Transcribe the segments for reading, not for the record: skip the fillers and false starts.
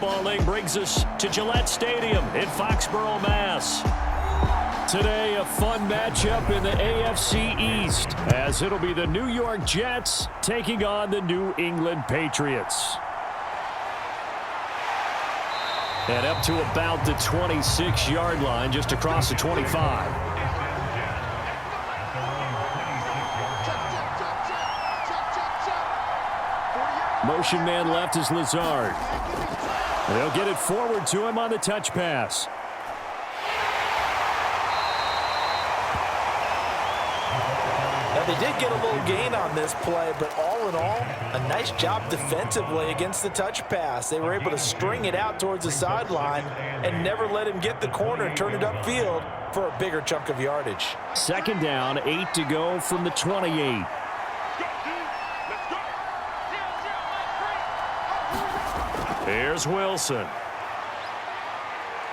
Football League brings us to Gillette Stadium in Foxborough, Mass. Today, a fun matchup in the AFC East, as it'll be the New York Jets taking on the New England Patriots. And up to about the 26-yard line, just across the 25. Motion man left is Lazard. They'll get it forward to him on the touch pass. Now, they did get a little gain on this play, but all in all, a nice job defensively against the touch pass. They were able to string it out towards the sideline and never let him get the corner and turn it upfield for a bigger chunk of yardage. Second down, 8 to go from the 28. Here's Wilson.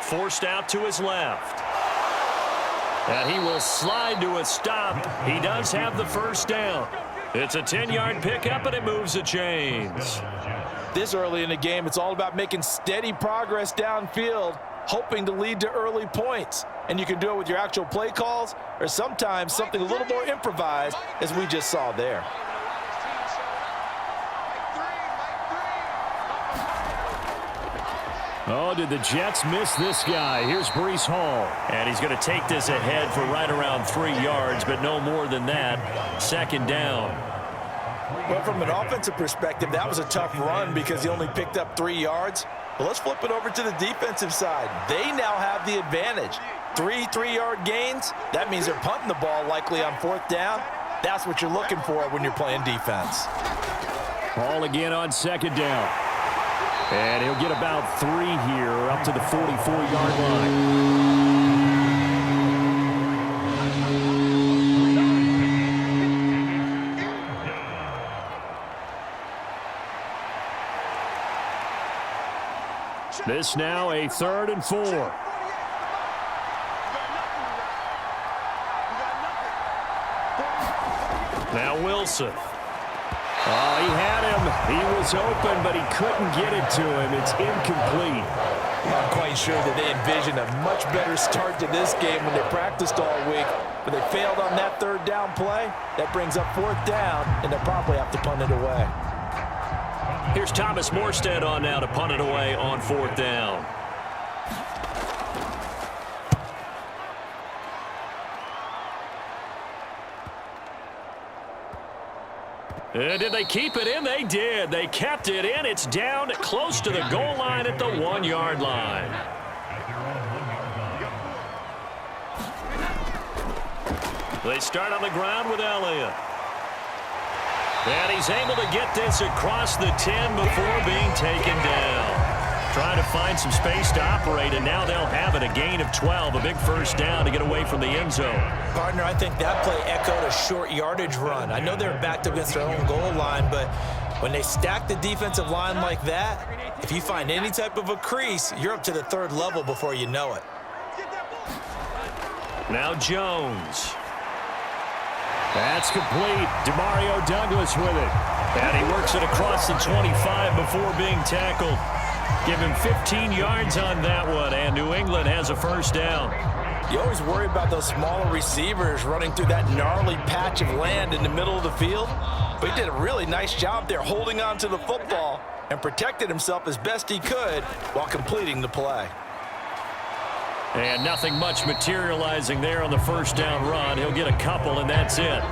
Forced out to his left. And he will slide to a stop. He does have the first down. It's a 10-yard pickup, and it moves the chains. This early in the game, it's all about making steady progress downfield, hoping to lead to early points. And you can do it with your actual play calls or sometimes something a little more improvised, as we just saw there. Oh, did the Jets miss this guy? Here's Breece Hall. And he's going to take this ahead for right around 3 yards, but no more than that. Second down. Well, from an offensive perspective, that was a tough run because he only picked up 3 yards. But let's flip it over to the defensive side. They now have the advantage. 3 3-yard gains. That means they're punting the ball likely on 4th down. That's what you're looking for when you're playing defense. Hall again on second down. And he'll get about 3 here up to the 44-yard line. This now a 3rd and 4. Now Wilson. Oh, he had him. He was open, but he couldn't get it to him. It's incomplete. I'm quite sure that they envisioned a much better start to this game when they practiced all week, but they failed on that 3rd down play. That brings up 4th down, and they'll probably have to punt it away. Here's Thomas Morstead on now to punt it away on 4th down. Did they keep it in? They did. They kept it in. It's down close to the goal line at the 1-yard line. They start on the ground with Elliott. And he's able to get this across the 10 before being taken down. Trying to find some space to operate, and now they'll have it. A gain of 12, a big first down to get away from the end zone. Partner, I think that play echoed a short yardage run. I know they're backed up against their own goal line, but when they stack the defensive line like that, if you find any type of a crease, you're up to the 3rd level before you know it. Now Jones. That's complete. Demario Douglas with it. And he works it across the 25 before being tackled. Give him 15 yards on that one, and New England has a first down. You always worry about those smaller receivers running through that gnarly patch of land in the middle of the field, but he did a really nice job there holding on to the football and protected himself as best he could while completing the play. And nothing much materializing there on the first down run. He'll get a couple, and that's it.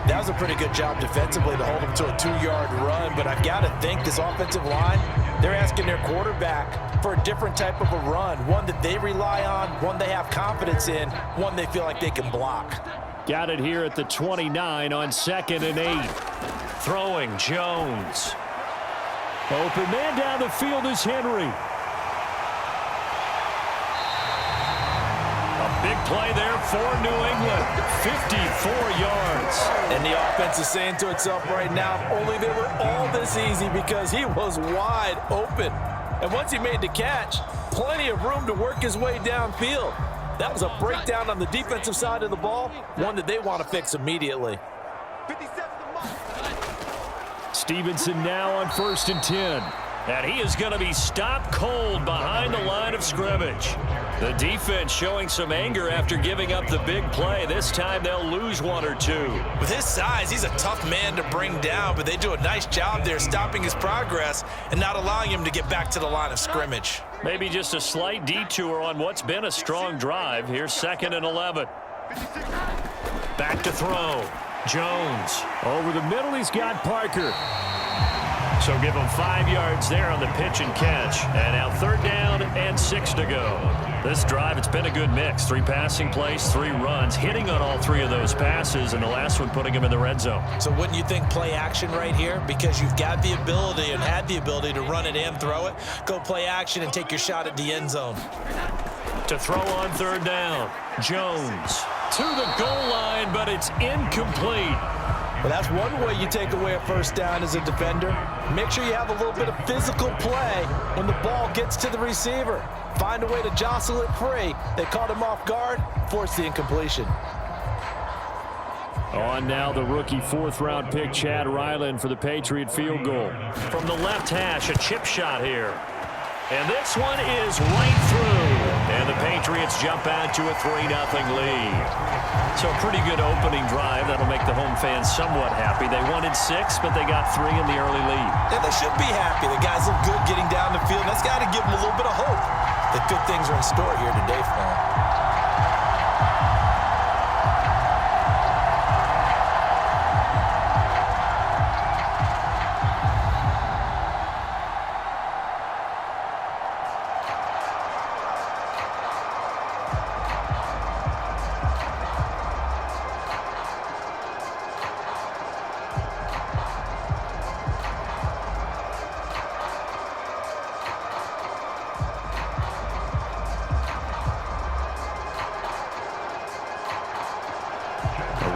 That was a pretty good job defensively to hold him to a 2-yard run, but I've got to think this offensive line, they're asking their quarterback for a different type of a run, one that they rely on, one they have confidence in, one they feel like they can block. Got it here at the 29 on 2nd and 8. Throwing Jones. Open man down the field is Henry. Big play there for New England. 54 yards. And the offense is saying to itself right now, if only they were all this easy, because he was wide open. And once he made the catch, plenty of room to work his way downfield. That was a breakdown on the defensive side of the ball, one that they want to fix immediately. Stevenson now on 1st and 10. And he is going to be stopped cold behind the line of scrimmage. The defense showing some anger after giving up the big play. This time they'll lose one or two. With his size, he's a tough man to bring down, but they do a nice job there stopping his progress and not allowing him to get back to the line of scrimmage. Maybe just a slight detour on what's been a strong drive. Here's 2nd and 11. Back to throw. Jones. Over the middle, he's got Parker. So give him 5 yards there on the pitch and catch. And now 3rd down and 6 to go. This drive, it's been a good mix. 3 passing plays, 3 runs, hitting on all 3 of those passes, and the last one putting him in the red zone. So wouldn't you think play action right here? Because you've got the ability and had the ability to run it and throw it. Go play action and take your shot at the end zone. To throw on 3rd down. Jones to the goal line, but it's incomplete. Well, that's one way you take away a 1st down as a defender. Make sure you have a little bit of physical play when the ball gets to the receiver. Find a way to jostle it free. They caught him off guard, forced the incompletion. On now the rookie 4th-round pick, Chad Ryland, for the Patriot field goal. From the left hash, a chip shot here. And this one is right through. And the Patriots jump out to a 3-0 lead. So a pretty good opening drive. That'll make the home fans somewhat happy. They wanted 6, but they got 3 in the early lead. And they should be happy. The guys look good getting down the field. That's got to give them a little bit of hope that good things are in store here today for them.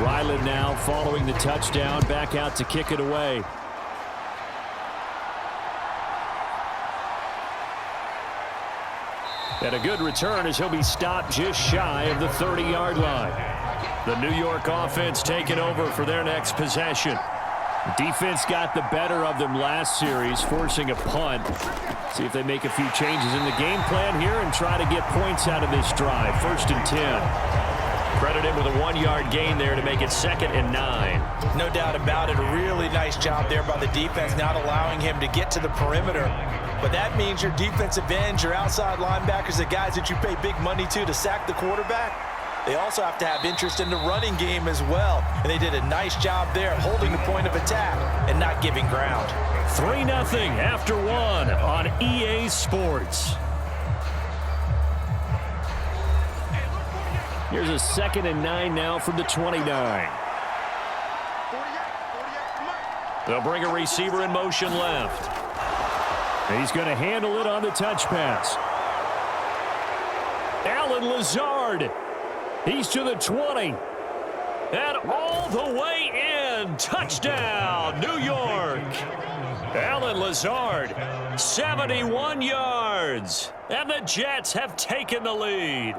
Ryland now following the touchdown, back out to kick it away. And a good return as he'll be stopped just shy of the 30-yard line. The New York offense taking over for their next possession. Defense got the better of them last series, forcing a punt. See if they make a few changes in the game plan here and try to get points out of this drive. 1st and 10. Credit him with a 1-yard gain there to make it 2nd and 9. No doubt about it. A really nice job there by the defense, not allowing him to get to the perimeter. But that means your defensive ends, your outside linebackers, the guys that you pay big money to sack the quarterback, they also have to have interest in the running game as well. And they did a nice job there holding the point of attack and not giving ground. 3-0 after 1 on EA Sports. Here's a 2nd and 9 now from the 29. They'll bring a receiver in motion left. He's going to handle it on the touch pass. Allen Lazard. He's to the 20. And all the way in. Touchdown, New York. Allen Lazard, 71 yards. And the Jets have taken the lead.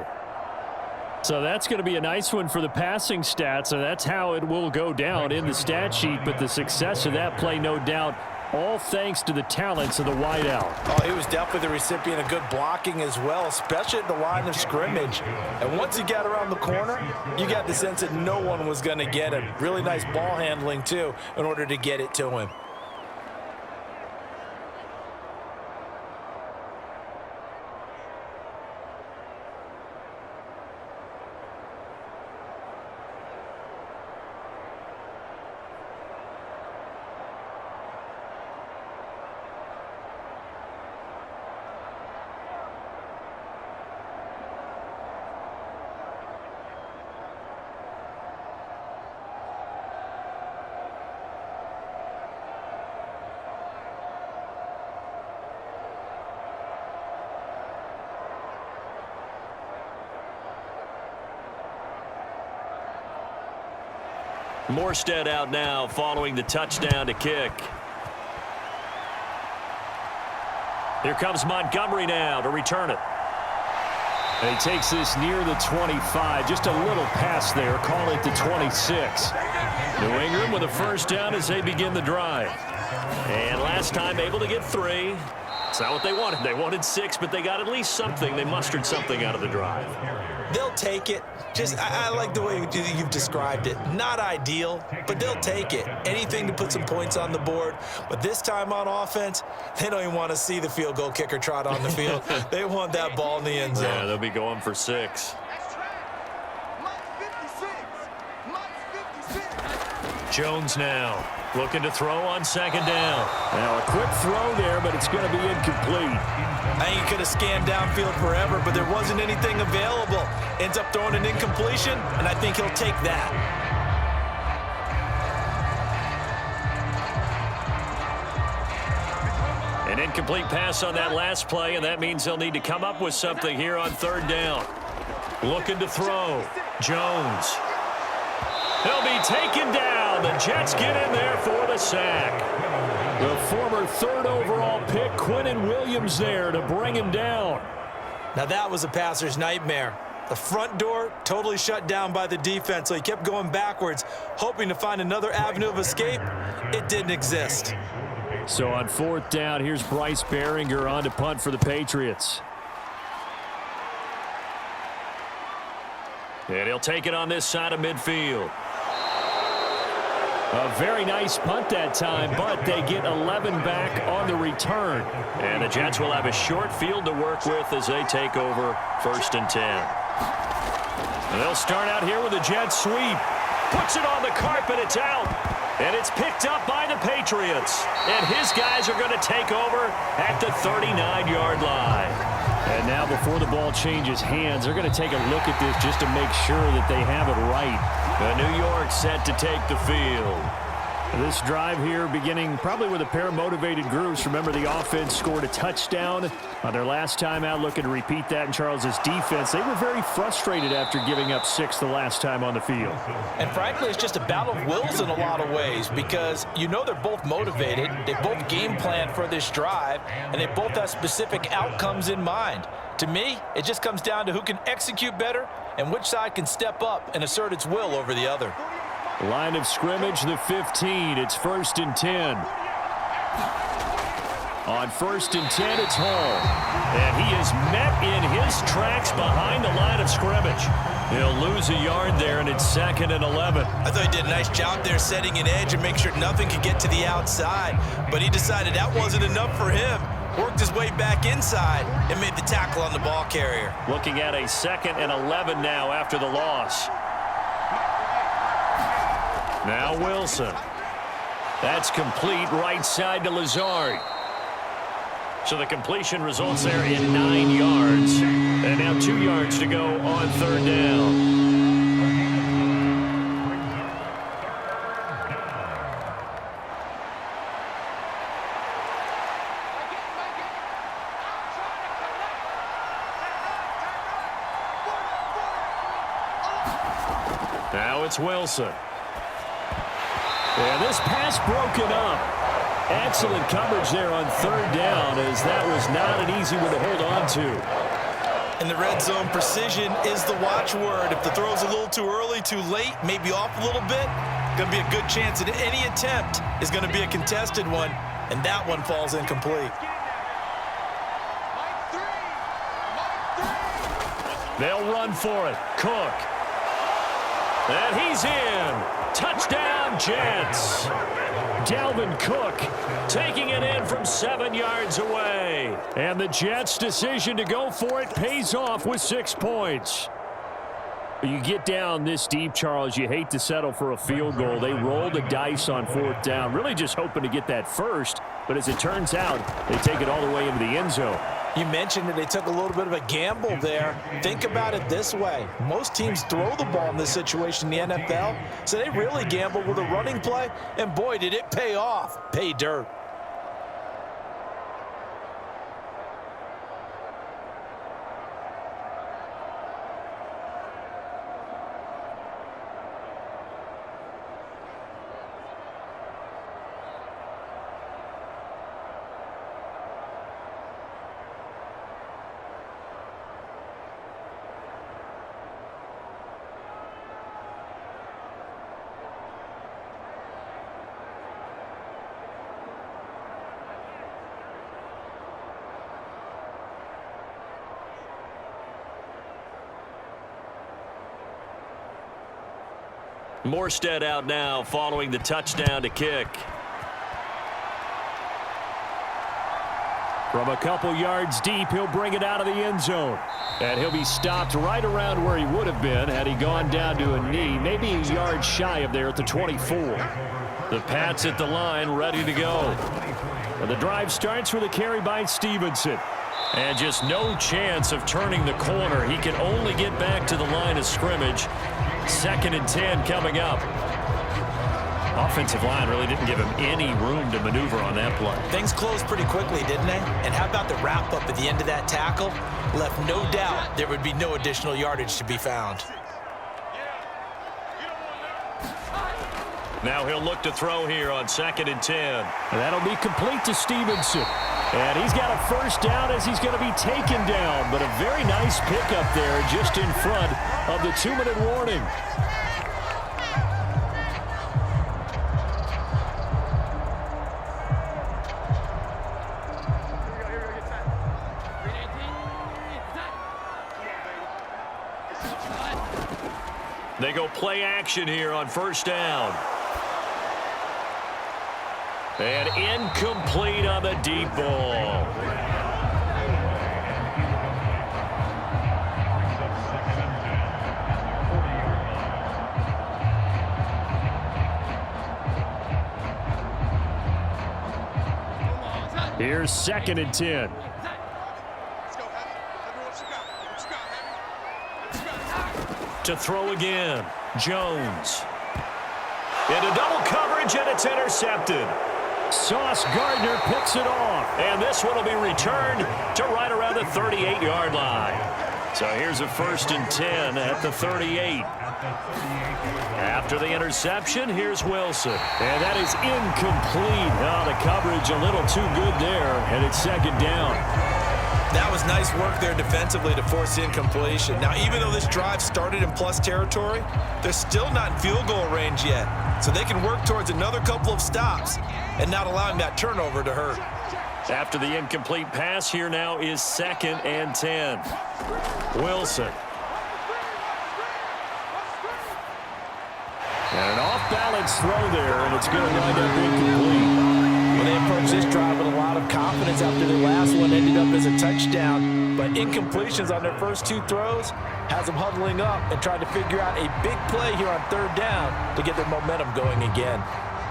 So that's going to be a nice one for the passing stats, and that's how it will go down in the stat sheet. But the success of that play, no doubt, all thanks to the talents of the wideout. Oh, he was definitely the recipient of good blocking as well, especially at the line of scrimmage. And once he got around the corner, you got the sense that no one was going to get him. Really nice ball handling, too, in order to get it to him. Morstead out now following the touchdown to kick. Here comes Montgomery now to return it. And he takes this near the 25. Just a little pass there. Call it the 26. New England with a 1st down as they begin the drive. And last time able to get 3. It's not what they wanted. They wanted 6, but they got at least something. They mustered something out of the drive. They'll take it. I like the way you've described it. Not ideal, but they'll take it. Anything to put some points on the board. But this time on offense, they don't even want to see the field goal kicker trot on the field. They want that ball in the end zone. Yeah, they'll be going for 6. Jones now looking to throw on 2nd down. Now a quick throw there, but it's going to be incomplete. I think he could have scanned downfield forever, but there wasn't anything available. Ends up throwing an incompletion, and I think he'll take that. An incomplete pass on that last play, and that means they'll need to come up with something here on 3rd down. Looking to throw. Jones. He'll be taken down. The Jets get in there for the sack. The former 3rd overall pick, Quinnen Williams, there to bring him down. Now that was a passer's nightmare. The front door totally shut down by the defense, so he kept going backwards, hoping to find another avenue of escape. It didn't exist. So on 4th down, here's Bryce Behringer on to punt for the Patriots. And he'll take it on this side of midfield. A very nice punt that time, but they get 11 back on the return. And the Jets will have a short field to work with as they take over 1st and 10. And they'll start out here with a jet sweep. Puts it on the carpet. It's out. And it's picked up by the Patriots. And his guys are going to take over at the 39-yard line. And now before the ball changes hands, they're going to take a look at this just to make sure that they have it right. New York set to take the field. This drive here beginning probably with a pair of motivated groups. Remember, the offense scored a touchdown on their last time out, looking to repeat that in Charles's defense. They were very frustrated after giving up 6 the last time on the field. And frankly, it's just a battle of wills in a lot of ways because you know they're both motivated. They both game plan for this drive, and they both have specific outcomes in mind. To me, it just comes down to who can execute better and which side can step up and assert its will over the other. Line of scrimmage, the 15. It's 1st and 10. On 1st and 10, it's Hall. And he is met in his tracks behind the line of scrimmage. He'll lose a yard there, and it's 2nd and 11. I thought he did a nice job there setting an edge and make sure nothing could get to the outside. But he decided that wasn't enough for him. Worked his way back inside and made the tackle on the ball carrier. Looking at a 2nd and 11 now after the loss. Now Wilson. That's complete right side to Lazard. So the completion results there in 9 yards. And now 2 yards to go on 3rd down. Now it's Wilson. Yeah, this pass broken up. Excellent coverage there on 3rd down, as that was not an easy one to hold on to. In the red zone, precision is the watchword. If the throw's a little too early, too late, maybe off a little bit, going to be a good chance that any attempt is going to be a contested one, and that one falls incomplete. They'll run for it. Cook. And he's in. Touchdown, Jets. Dalvin Cook taking it in from 7 yards away. And the Jets' decision to go for it pays off with 6 points. You get down this deep, Charles, you hate to settle for a field goal. They roll the dice on 4th down, really just hoping to get that first. But as it turns out, they take it all the way into the end zone. You mentioned that they took a little bit of a gamble there. Think about it this way. Most teams throw the ball in this situation in the NFL, so they really gambled with a running play, and boy, did it pay off. Pay dirt. Morstead out now following the touchdown to kick. From a couple yards deep, he'll bring it out of the end zone. And he'll be stopped right around where he would have been had he gone down to a knee, maybe a yard shy of there at the 24. The Pats at the line, ready to go. And the drive starts with a carry by Stevenson. And just no chance of turning the corner. He can only get back to the line of scrimmage. 2nd and 10 coming up. Offensive line really didn't give him any room to maneuver on that play. Things closed pretty quickly, didn't they? And how about the wrap-up at the end of that tackle? Left no doubt there would be no additional yardage to be found. Now he'll look to throw here on 2nd and 10. And that'll be complete to Stevenson. And he's got a first down as he's going to be taken down. But a very nice pickup there just in front of the 2-minute warning. They go play action here on 1st down. And incomplete on the deep ball. Here's 2nd and 10. To throw again, Jones. Into double coverage, and it's intercepted. Sauce Gardner picks it off. And this one will be returned to right around the 38-yard line. So here's a 1st and 10 at the 38. After the interception, here's Wilson. And that is incomplete. Oh, the coverage a little too good there, and it's 2nd down. That was nice work there defensively to force incompletion. Now, even though this drive started in plus territory, they're still not in field goal range yet. So they can work towards another couple of stops and not allowing that turnover to hurt. After the incomplete pass, here now is 2nd and 10. Wilson. And an off-balance throw there, and it's going to wind up incomplete. Well, they approached this drive with a lot of confidence after their last one ended up as a touchdown. But incompletions on their first 2 throws has them huddling up and trying to figure out a big play here on 3rd down to get their momentum going again.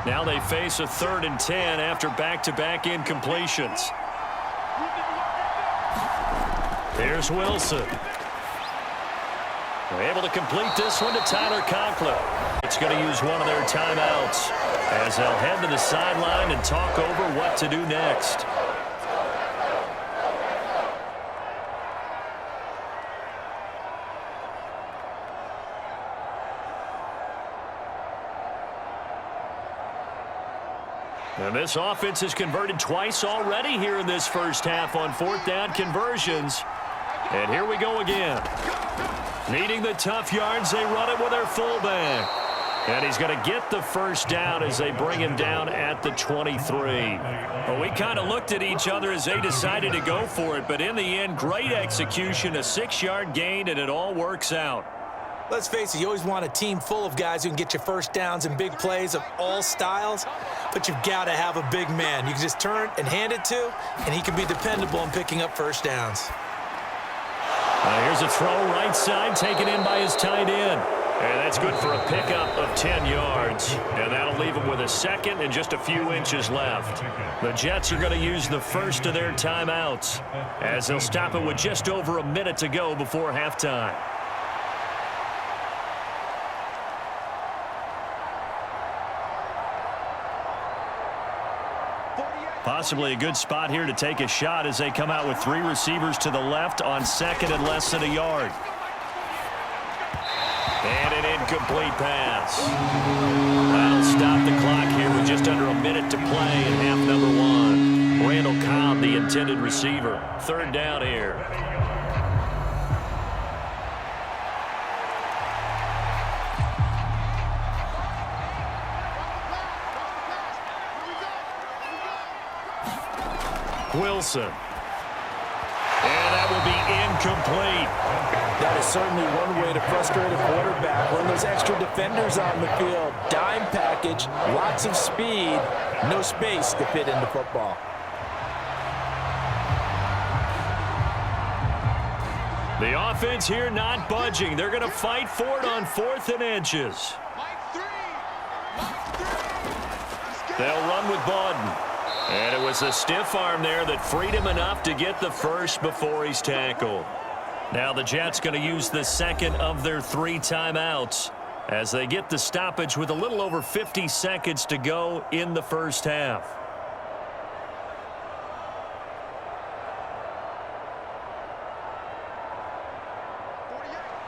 Now they face a 3rd and 10 after back-to-back incompletions. Here's Wilson. They're able to complete this one to Tyler Conklin. It's going to use one of their timeouts as they'll head to the sideline and talk over what to do next. And this offense has converted twice already here in this first half on 4th down conversions. And here we go again. Needing the tough yards, they run it with their fullback. And he's going to get the first down as they bring him down at the 23. Well, we kind of looked at each other as they decided to go for it. But in the end, great execution, a 6-yard gain, and it all works out. Let's face it, you always want a team full of guys who can get you first downs and big plays of all styles, but you've got to have a big man you can just turn and hand it to, and he can be dependable in picking up first downs. Here's a throw right side taken in by his tight end. And that's good for a pickup of 10 yards. And that'll leave him with a 2nd and just a few inches left. The Jets are going to use the first of their timeouts as they'll stop it with just over a minute to go before halftime. Possibly a good spot here to take a shot as they come out with 3 receivers to the left on 2nd and less than a yard. And an incomplete pass. That'll stop the clock here with just under a minute to play in half number 1. Randall Cobb, the intended receiver. 3rd down here. Wilson. And that will be incomplete. That is certainly one way to frustrate a quarterback. When those extra defenders on the field, dime package, lots of speed, no space to fit into football. The offense here not budging. They're going to fight for it on 4th and inches. They'll run with Bawden. And it was a stiff arm there that freed him enough to get the first before he's tackled. Now the Jets going to use the second of their 3 timeouts as they get the stoppage with a little over 50 seconds to go in the first half.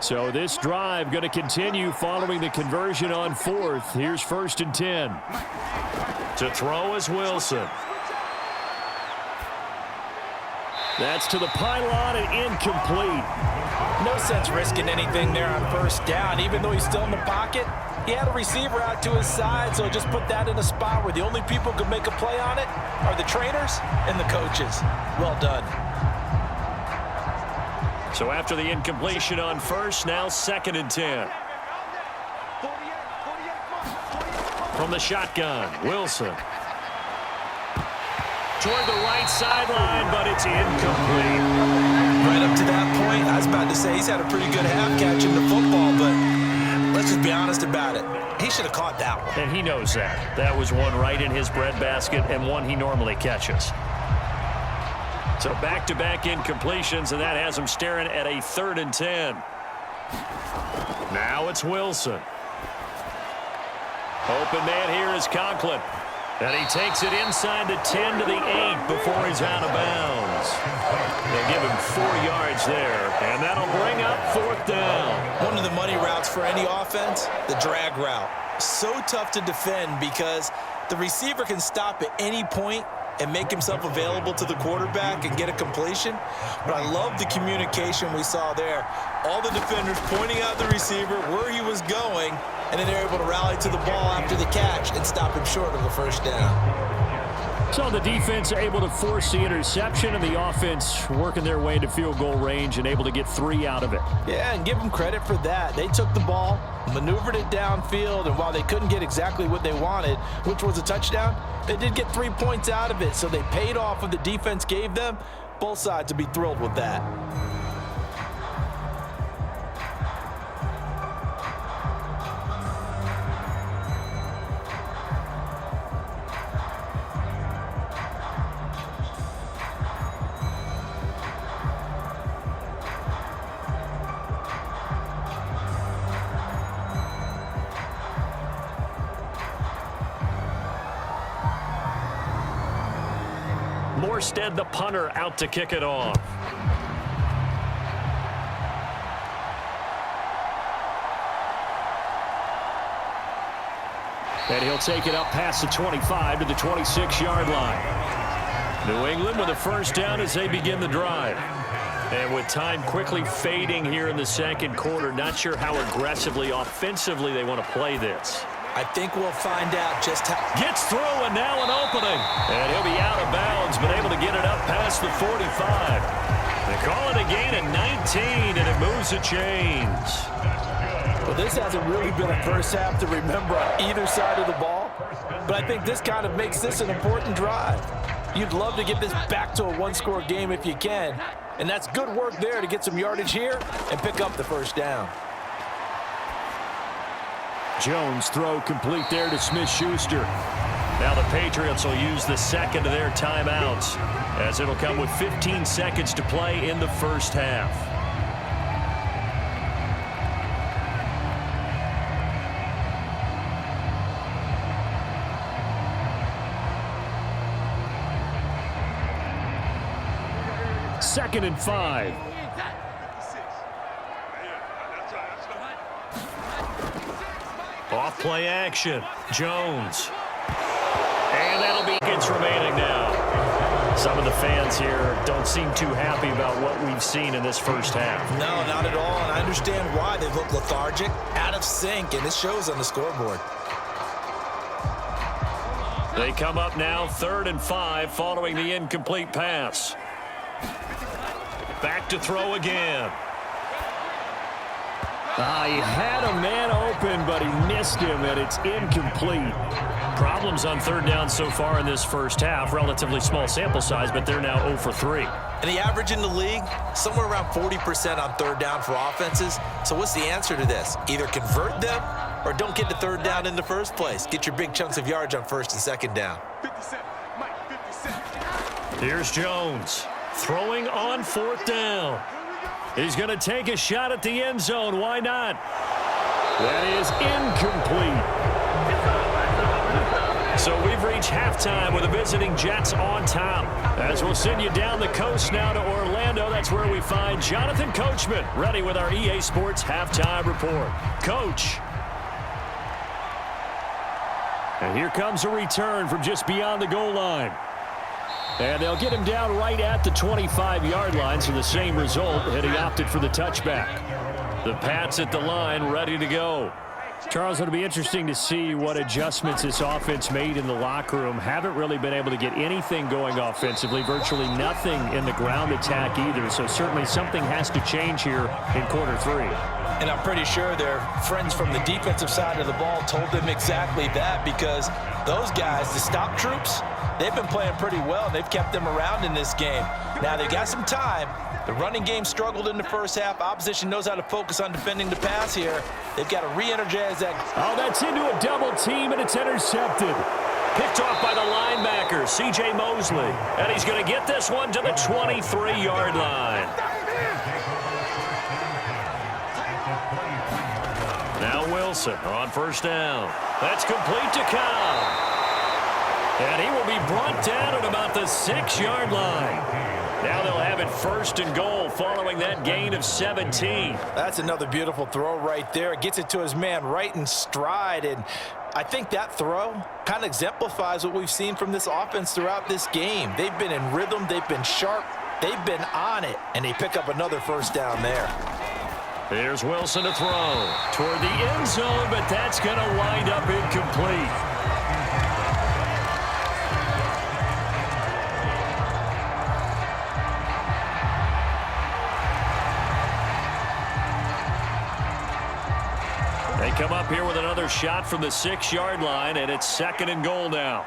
So this drive going to continue following the conversion on 4th. Here's 1st and 10. To throw is Wilson. That's to the pylon and incomplete. No sense risking anything there on 1st down. Even though he's still in the pocket, he had a receiver out to his side, so just put that in a spot where the only people who can make a play on it are the trainers and the coaches. Well done. So after the incompletion on 1st, now 2nd and 10. From the shotgun, Wilson. Toward the right sideline, but it's incomplete. Right up to that point, I was about to say he's had a pretty good half catching the football, but let's just be honest about it. He should have caught that one. And he knows that. That was one right in his breadbasket and one he normally catches. So back-to-back incompletions, and that has him staring at a 3rd and 10. Now it's Wilson. Open man here is Conklin. And he takes it inside the 10 to the 8 before he's out of bounds. They'll give him 4 yards there, and that'll bring up 4th down. One of the money routes for any offense, the drag route. So tough to defend because the receiver can stop at any point and make himself available to the quarterback and get a completion. But I love the communication we saw there. All the defenders pointing out the receiver where he was going, and then they're able to rally to the ball after the catch and stop him short of the 1st down. So the defense able to force the interception, and the offense working their way into field goal range and able to get 3 out of it. Yeah, and give them credit for that. They took the ball, maneuvered it downfield, and while they couldn't get exactly what they wanted, which was a touchdown, they did get 3 points out of it, so they paid off what the defense gave them. Both sides would be thrilled with that. Morstead, the punter, out to kick it off. And he'll take it up past the 25 to the 26-yard line. New England with a 1st down as they begin the drive. And with time quickly fading here in the 2nd quarter, not sure how aggressively, offensively they want to play this. I think we'll find out just how. Gets through, and now an opening. And he'll be out of bounds, but able to get it up past the 45. They call it a gain of 19, and it moves the chains. Well, this hasn't really been a first half to remember on either side of the ball, but I think this kind of makes this an important drive. You'd love to get this back to a 1-score game if you can, and that's good work there to get some yardage here and pick up the 1st down. Jones throw complete there to Smith-Schuster. Now the Patriots will use the 2nd of their timeouts as it'll come with 15 seconds to play in the 1st half. Second and 5. Off play action. Jones. And that'll be seconds remaining now. Some of the fans here don't seem too happy about what we've seen in this first half. No, not at all, and I understand why. They look lethargic, out of sync, and it shows on the scoreboard. They come up now 3rd and 5 following the incomplete pass. Back to throw again. He had a man open, but he missed him, and it's incomplete. Problems on third down so far in this first half. Relatively small sample size, but they're now 0 for 3. And the average in the league, somewhere around 40% on third down for offenses. So what's the answer to this? Either convert them or don't get to third down in the first place. Get your big chunks of yards on first and second down. Here's Jones throwing on fourth down. He's going to take a shot at the end zone. Why not? That is incomplete. So we've reached halftime with the visiting Jets on top. As we'll send you down the coast now to Orlando, that's where we find Jonathan Coachman, ready with our EA Sports halftime report. Coach. And here comes a return from just beyond the goal line. And they'll get him down right at the 25-yard line, so the same result, and he opted for the touchback. The Pats at the line, ready to go. Charles, it'll be interesting to see what adjustments this offense made in the locker room. Haven't really been able to get anything going offensively, virtually nothing in the ground attack either, so certainly something has to change here in quarter 3. And I'm pretty sure their friends from the defensive side of the ball told them exactly that, because those guys, the stop troops, they've been playing pretty well, and they've kept them around in this game. Now, they've got some time. The running game struggled in the first half. Opposition knows how to focus on defending the pass here. They've got to re-energize that. Oh, that's into a double team, and it's intercepted. Picked off by the linebacker, C.J. Mosley. And he's going to get this one to the 23-yard line. Now Wilson on first down. That's complete to Cobb. And he will be brought down at about the 6-yard line. Now they'll have it first and goal following that gain of 17. That's another beautiful throw right there. Gets it to his man right in stride. And I think that throw kind of exemplifies what we've seen from this offense throughout this game. They've been in rhythm. They've been sharp. They've been on it. And they pick up another first down there. Here's Wilson to throw toward the end zone, but that's going to wind up incomplete. They come up here with another shot from the 6-yard line, and it's second and goal now.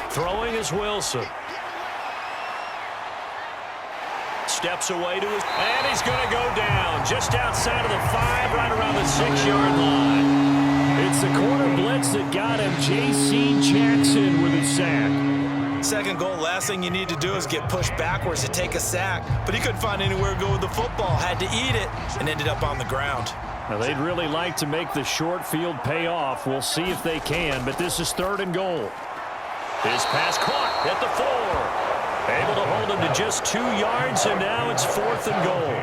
Throwing is Wilson. Steps away to his, and he's going to go down just outside of the 5, right around the 6-yard line. It's the corner blitz that got him. J.C. Jackson with a sack. Second goal, last thing you need to do is get pushed backwards to take a sack. But he couldn't find anywhere to go with the football. Had to eat it and ended up on the ground. Now, they'd really like to make the short field pay off. We'll see if they can, but this is third and goal. His pass caught at the 4. Able to hold him to just 2 yards, and now it's fourth and goal.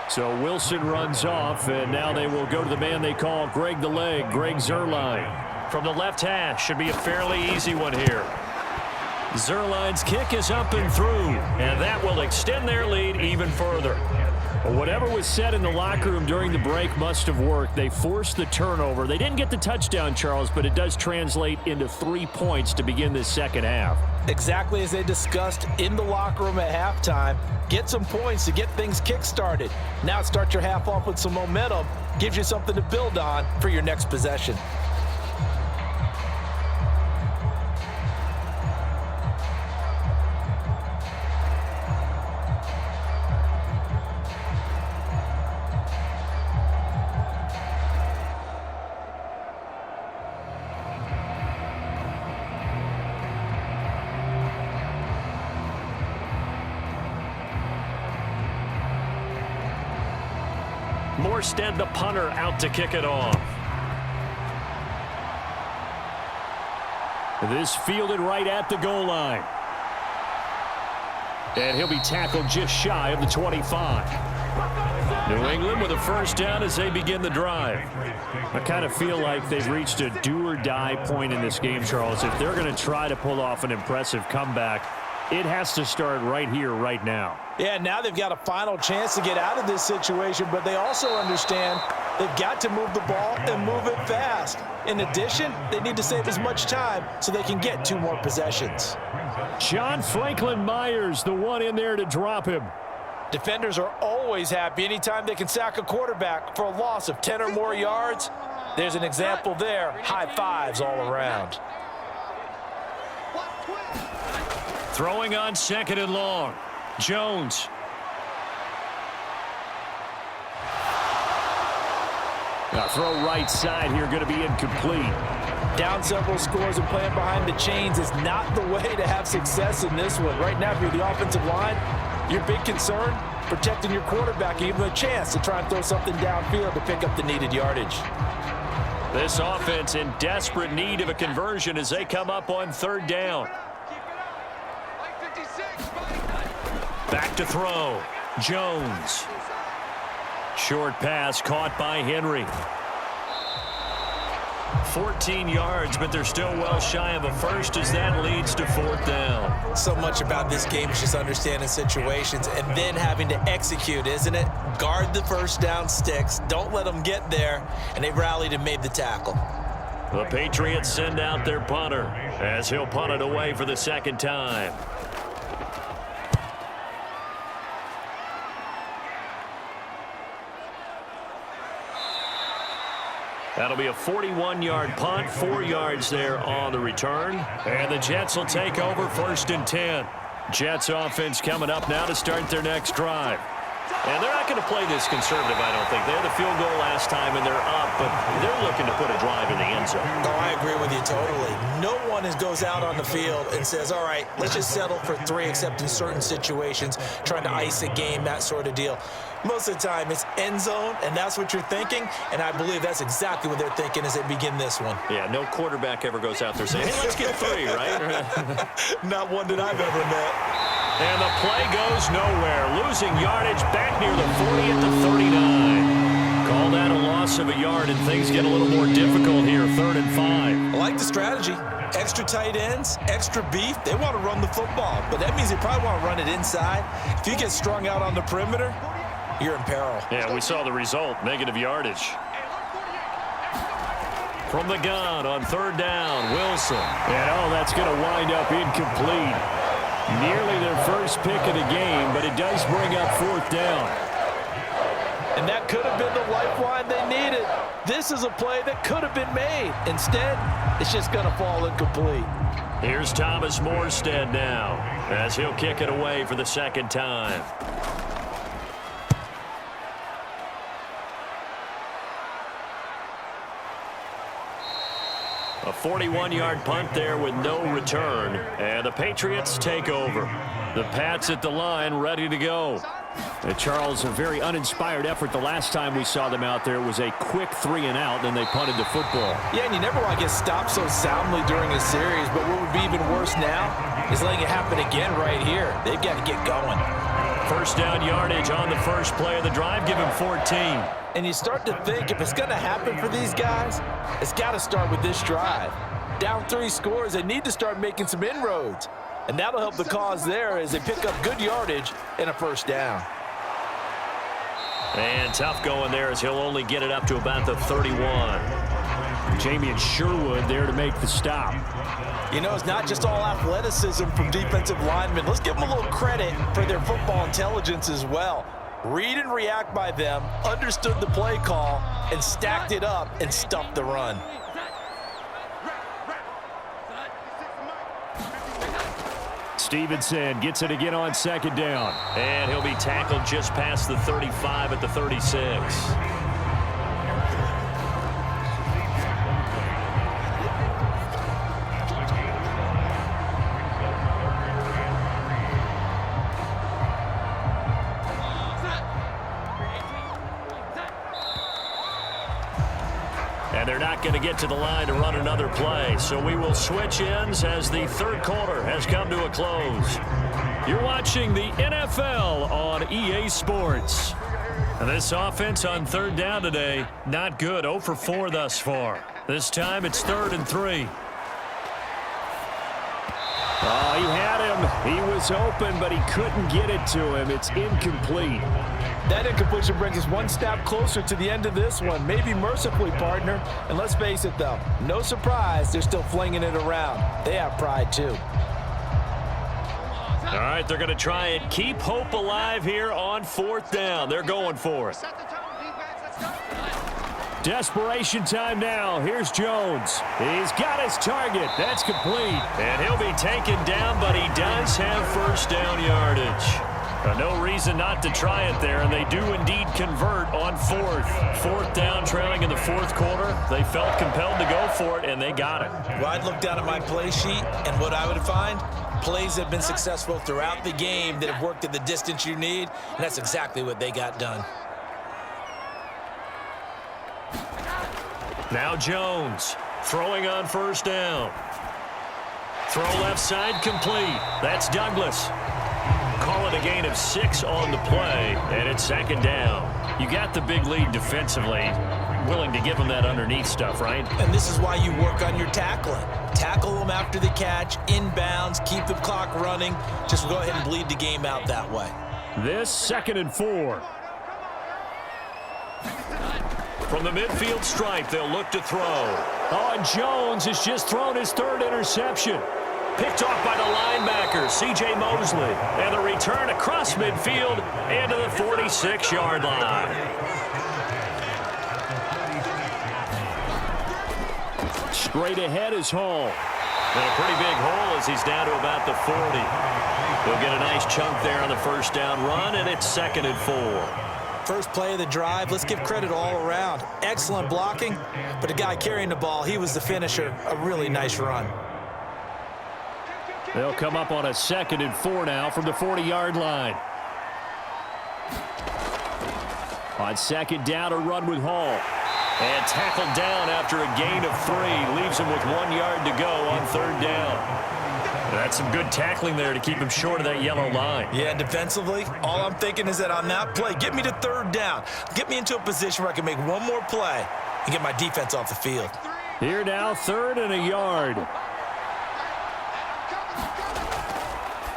So Wilson runs off, and now they will go to the man they call Greg the Leg, Greg Zuerlein. From the left hash, should be a fairly easy one here. Zuerlein's kick is up and through, and that will extend their lead even further. Well, whatever was said in the locker room during the break must have worked. They forced the turnover. They didn't get the touchdown, Charles, but it does translate into 3 points to begin this second half. Exactly as they discussed in the locker room at halftime. Get some points to get things kick-started. Now start your half off with some momentum. Gives you something to build on for your next possession. Morstead, the punter, out to kick it off. This fielded right at the goal line. And he'll be tackled just shy of the 25. New England with a first down as they begin the drive. I kind of feel like they've reached a do-or-die point in this game, Charles. If they're going to try to pull off an impressive comeback, it has to start right here, right now. Yeah, now they've got a final chance to get out of this situation, but they also understand They've got to move the ball and move it fast. In addition, they need to save as much time so they can get 2 more possessions. John Franklin Myers, the one in there to drop him. Defenders are always happy anytime they can sack a quarterback for a loss of 10 or more yards. There's an example there. High fives all around. Throwing on 2nd and long. Jones. Throw right side here, going to be incomplete. Down several scores and playing behind the chains is not the way to have success in this one. Right now, if you're the offensive line, your big concern, protecting your quarterback, give him a chance to try and throw something downfield to pick up the needed yardage. This offense in desperate need of a conversion as they come up on 3rd down. Back to throw. Jones. Short pass caught by Henry. 14 yards, but they're still well shy of a first as that leads to 4th down. So much about this game is just understanding situations and then having to execute, isn't it? Guard the first down sticks. Don't let them get there. And they rallied and made the tackle. The Patriots send out their punter as he'll punt it away for the 2nd time. That'll be a 41-yard punt, 4 yards there on the return. And the Jets will take over 1st and 10. Jets offense coming up now to start their next drive. And they're not going to play this conservative, I don't think. They had a field goal last time, and they're up, but they're looking to put a drive in the end zone. Oh, I agree with you totally. No one goes out on the field and says, all right, let's just settle for 3, except in certain situations, trying to ice a game, that sort of deal. Most of the time, it's end zone, and that's what you're thinking, and I believe that's exactly what they're thinking as they begin this one. Yeah, no quarterback ever goes out there saying, hey, let's get 3, right? Not one that I've ever met. And the play goes nowhere. Losing yardage back near the 40 at the 39. Call that a loss of a yard, and things get a little more difficult here, 3rd and 5. I like the strategy. Extra tight ends, extra beef. They want to run the football, but that means they probably want to run it inside. If you get strung out on the perimeter, you're in peril. Yeah, we saw the result, negative yardage. From the gun on 3rd down, Wilson. And that's going to wind up incomplete. Nearly their first pick of the game, but it does bring up 4th down. And that could have been the lifeline they needed. This is a play that could have been made. Instead, it's just going to fall incomplete. Here's Thomas Morstead now as he'll kick it away for the 2nd time. A 41-yard punt there with no return. And the Patriots take over. The Pats at the line ready to go. Charles, a very uninspired effort. The last time we saw them out there was a quick 3 and out, then they punted the football. Yeah, and you never want to get stopped so soundly during a series, but what would be even worse now is letting it happen again right here. They've got to get going. 1st down yardage on the first play of the drive. Give him 14. And you start to think if it's going to happen for these guys, it's got to start with this drive. Down 3 scores, they need to start making some inroads. And that'll help the cause there as they pick up good yardage and a 1st down. And tough going there as he'll only get it up to about the 31. Jamie and Sherwood there to make the stop. You know, it's not just all athleticism from defensive linemen. Let's give them a little credit for their football intelligence as well. Read and react by them, understood the play call, and stacked it up and stuffed the run. Stevenson gets it again on 2nd down. And he'll be tackled just past the 35 at the 36. And they're not going to get to the line to run another play. So we will switch ends as the 3rd quarter has come to a close. You're watching the NFL on EA Sports. And this offense on 3rd down today, not good. 0 for 4 thus far. This time it's 3rd and 3. Oh, he had him. He was open, but he couldn't get it to him. It's incomplete. That incompletion brings us one step closer to the end of this one. Maybe mercifully, partner. And let's face it, though. No surprise, they're still flinging it around. They have pride, too. All right, they're going to try and keep hope alive here on 4th down. They're going for it. Desperation time now. Here's Jones. He's got his target. That's complete. And he'll be taken down, but he does have first down yardage. No reason not to try it there, and they do indeed convert on 4th. 4th down, trailing in the 4th quarter. They felt compelled to go for it, and they got it. Well, I'd look down at my play sheet, and what I would find, plays that have been successful throughout the game that have worked at the distance you need, and that's exactly what they got done. Now Jones throwing on first down. Throw left side complete. That's Douglas. Call it a gain of 6 on the play, and it's 2nd down. You got the big lead defensively. Willing to give them that underneath stuff, right? And this is why you work on your tackling. Tackle them after the catch, inbounds, keep the clock running. Just go ahead and bleed the game out that way. This 2nd and 4. From the midfield stripe, they'll look to throw. Oh, and Jones has just thrown his 3rd interception. Picked off by the linebacker, C.J. Mosley. And the return across midfield and to the 46-yard line. Straight ahead is Hall. And a pretty big hole as he's down to about the 40. He'll get a nice chunk there on the first down run, and it's 2nd and 4. First play of the drive, let's give credit all around. Excellent blocking, but the guy carrying the ball, he was the finisher. A really nice run. They'll come up on a 2nd and 4 now from the 40-yard line. On 2nd down, a run with Hall. And tackled down after a gain of 3. Leaves him with 1 yard to go on 3rd down. That's some good tackling there to keep him short of that yellow line. Yeah, defensively, all I'm thinking is that on that play, get me to 3rd down. Get me into a position where I can make one more play and get my defense off the field. Here now, 3rd and a yard.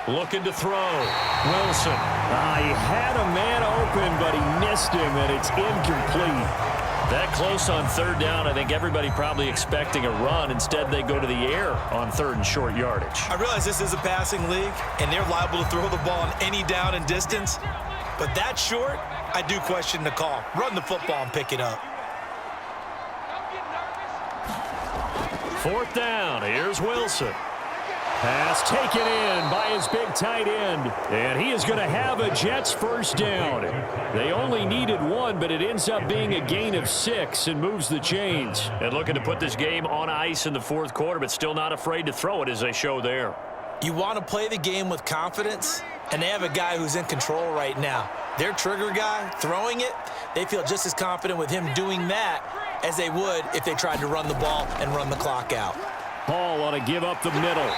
Looking to throw. Wilson. He had a man open, but he missed him, and it's incomplete. That close on 3rd down, I think everybody probably expecting a run. Instead, they go to the air on 3rd and short yardage. I realize this is a passing league, and they're liable to throw the ball on any down and distance. But that short, I do question the call. Run the football and pick it up. 4th down. Here's Wilson. Pass taken in by his big tight end. And he is going to have a Jets first down. They only needed 1, but it ends up being a gain of 6 and moves the chains. And looking to put this game on ice in the 4th quarter, but still not afraid to throw it as they show there. You want to play the game with confidence, and they have a guy who's in control right now. Their trigger guy, throwing it, they feel just as confident with him doing that as they would if they tried to run the ball and run the clock out. Hall ought to give up the middle.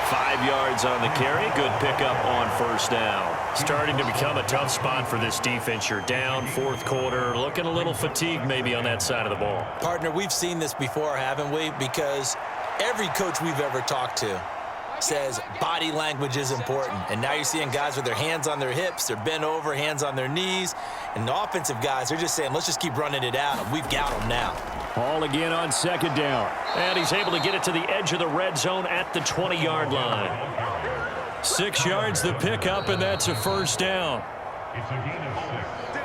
5 yards on the carry. Good pickup on 1st down. Starting to become a tough spot for this defense. You're down 4th quarter. Looking a little fatigued maybe on that side of the ball. Partner, we've seen this before, haven't we? Because every coach we've ever talked to says body language is important. And now you're seeing guys with their hands on their hips, they're bent over, hands on their knees. And the offensive guys, they're just saying, let's just keep running it out, and we've got them now. Hall again on 2nd down. And he's able to get it to the edge of the red zone at the 20-yard line. 6 yards the pickup, and that's a first down. It's a gain of 6.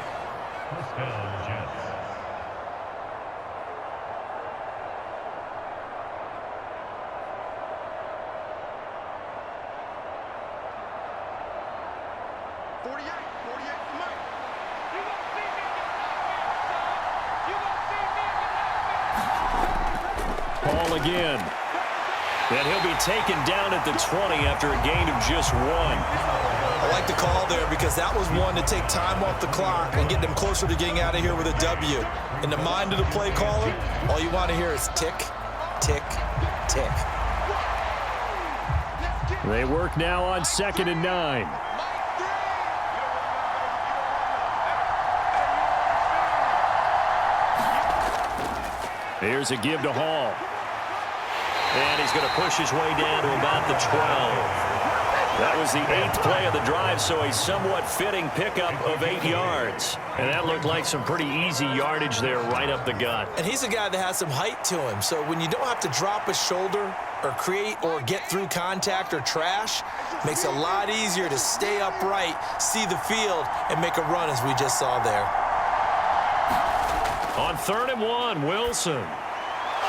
First down, Jets. Hall again. And he'll be taken down at the 20 after a gain of just 1. I like the call there because that was one to take time off the clock and get them closer to getting out of here with a W. In the mind of the play caller, all you want to hear is tick, tick, tick. They work now on 2nd and 9. Here's a give to Hall. And he's going to push his way down to about the 12. That was the 8th play of the drive, so a somewhat fitting pickup of 8 yards. And that looked like some pretty easy yardage there right up the gut. And he's a guy that has some height to him, so when you don't have to drop a shoulder or create or get through contact or trash, makes it a lot easier to stay upright, see the field, and make a run as we just saw there. On 3rd and 1, Wilson.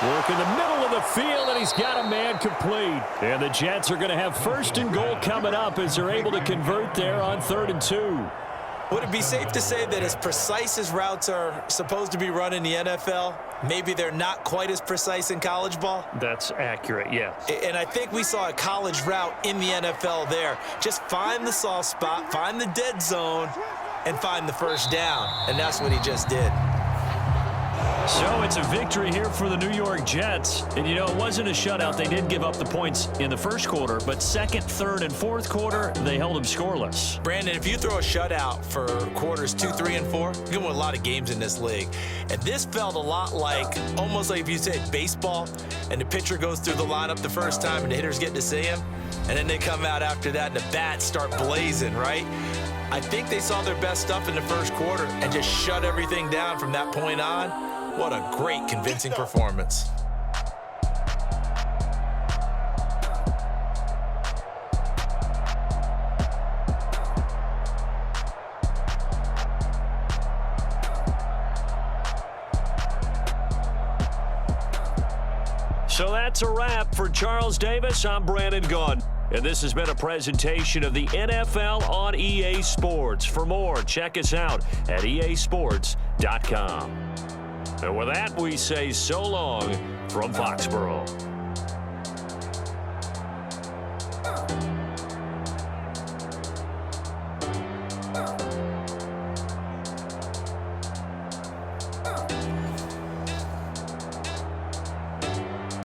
Work in the middle of the field, and he's got a man complete. And the Jets are going to have 1st and goal coming up as they're able to convert there on 3rd and 2. Would it be safe to say that as precise as routes are supposed to be run in the NFL, maybe they're not quite as precise in college ball? That's accurate, yes. And I think we saw a college route in the NFL there. Just find the soft spot, find the dead zone, and find the first down. And that's what he just did. So it's a victory here for the New York Jets. And, you know, it wasn't a shutout. They did give up the points in the first quarter, but 2nd, 3rd, and 4th quarter, they held them scoreless. Brandon, if you throw a shutout for quarters 2, 3, and 4, you're going to win a lot of games in this league. And this felt a lot like, almost like if you said baseball, and the pitcher goes through the lineup the first time and the hitters get to see him, and then they come out after that and the bats start blazing, right? I think they saw their best stuff in the first quarter and just shut everything down from that point on. What a great, convincing performance. So that's a wrap for Charles Davis. I'm Brandon Gaudin. And this has been a presentation of the NFL on EA Sports. For more, check us out at easports.com. And with that, we say so long from Foxborough.